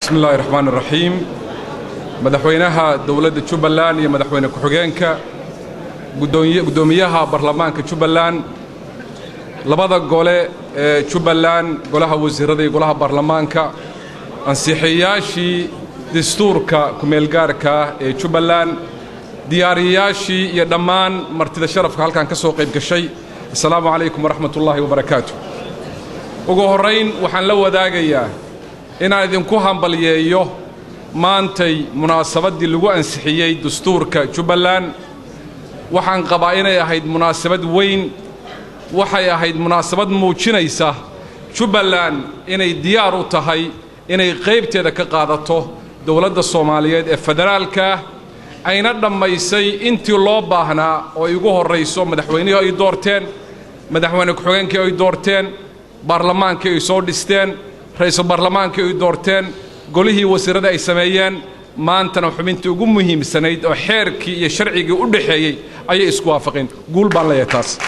بسم الله الرحمن الرحيم مدحوينها دولة جبلان يا مدحوين كحجانك قدوميها برلمانك جبلان لبضع قولة جبلان قولها وزيرة قولها برلمانك أنسيحياشي دستورك كميلجارك جبلان ديارياشي يدمان مرتدى شرف هل كان كسوق يبقى شيء. السلام عليكم ورحمة الله وبركاته. وجوهرين وحن لو داقيا إن إذن كوهم بليايو مانتي مناسبة دي اللي أنسحيي دستورك جبلان وحن قبائنا يهيد مناسبة وين وحي يهيد مناسبة موجينيسة جبلان إني ديارو تهي إني قيبتي ذاك قادته دولة الصومالية الفدرالكا أين لما يسي أنتي الله باهنا ويجوه الرئيس مدحويني أي دورتين مدحوينك حقنك أي دورتين برلمانك أي سودستين رئيس البرلمان كي دورتين قوله وزيرة أي سمايان ما أنت نحمنتي وقوم مهم السنيد أو حيركي يشرعي ودحيي أي إسكوافقين قول بالله يتاس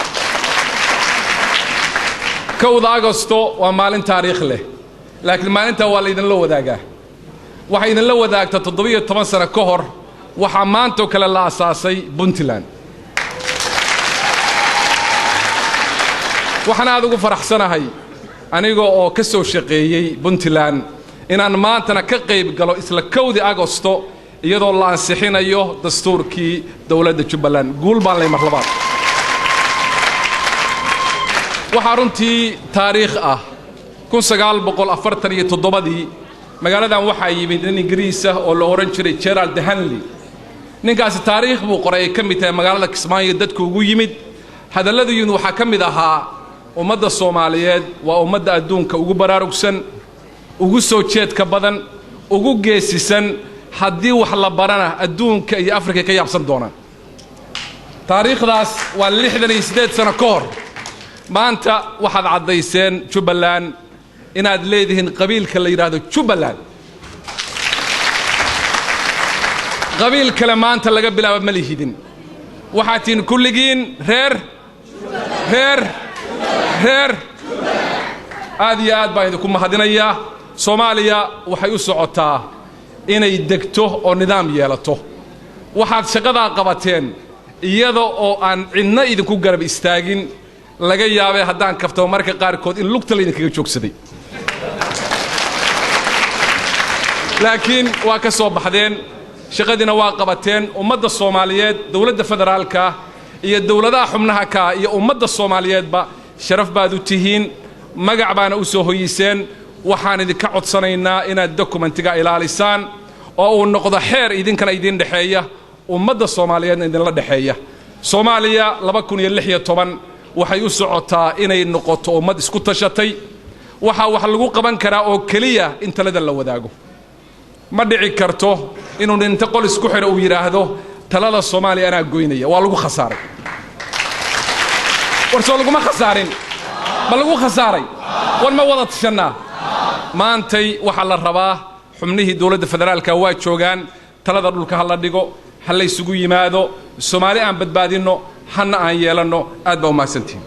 كود أغسطو ومالين تاريخ له لكن ما أنت والدين لو ذاك وحين لو ذاك تطبيق 8 سنة كهر وحمانتو كلا الله أساسي بنتلان وحنا هذا فرح سنة هاي aniga oo ka soo shaqeeyay Puntland inaan maantana ka qayb galo isla 1 Agoosto iyadoo la ansixinayo dastuurkii dawladda Jubbaland guul baan lay marlabaad waxa runtii taariikh ah 1947 magaaladan waxa yimid nin Ingiriis ah oo la oran jiray Gerald Hanley ninkaas taariikh buu qoray ka mid tahay magaalada Kismaayo dadku ugu yimid hadalladii waxa ka mid ahaa ummadda Soomaaliyeed waa ummadda adduunka ugu baraarugsan ugu soo jeedka badan ugu geesisan haddii wax la barana adduunka iyo Afrika ka yaabsan doonaan taariikhdaas waa 68 sano ka hor maanta waxaad cadayseen Jubbaland inaad leedihiin qabiilka la yiraahdo Jubbaland qabiil kale maanta laga bilaabo ma lihidin waxaad tiin kulligiin reer aad baan idinku mahadinayaa Soomaaliya waxay u socotaa inay degto oo nidaam yeelato waxaad shaqada qabateen iyada oo aan cidna idinku garab istaagin laga yaabay haddaan kafto marka qaar kood in lugta la idinkaga joogsaday laakiin waa ka soo baxdeen shaqadina waa qabateen ummadda Soomaaliyeed dawladda federaalka iyo dawladaha xubnaha ka iyo ummadda Soomaaliyeedba sharaf baad u tihiin magac baana u soo hoyiseen waxaan idinka codsanaynaa inaad dokumentiga ilaalisaan oo uu noqdo xeer idinkana idin dhaxeeya ummadda Soomaaliyeedna idin la dhaxeeya Soomaaliya 2016 waxay u socotaa inay noqoto ummad isku tashatay waxa wax lagu qaban karaa oo kaliya in talada la wadaago ma dhici karto inuu inta qol isku xiro uu yiraahdo talada Soomaaliya ana goynaya waa lagu khasaaray ورسول لكم ما خسارين بل لكم خساري وما وضعت الشنا ما أنتي وحل الرباه حمنيه دولة الفدرال كوايت شوغان ثلاثة دول كهلا ديجو هلا يسوقي ماذا الصومالي عم بدبادينه حنا عن يلانه أدبوا ما سنتين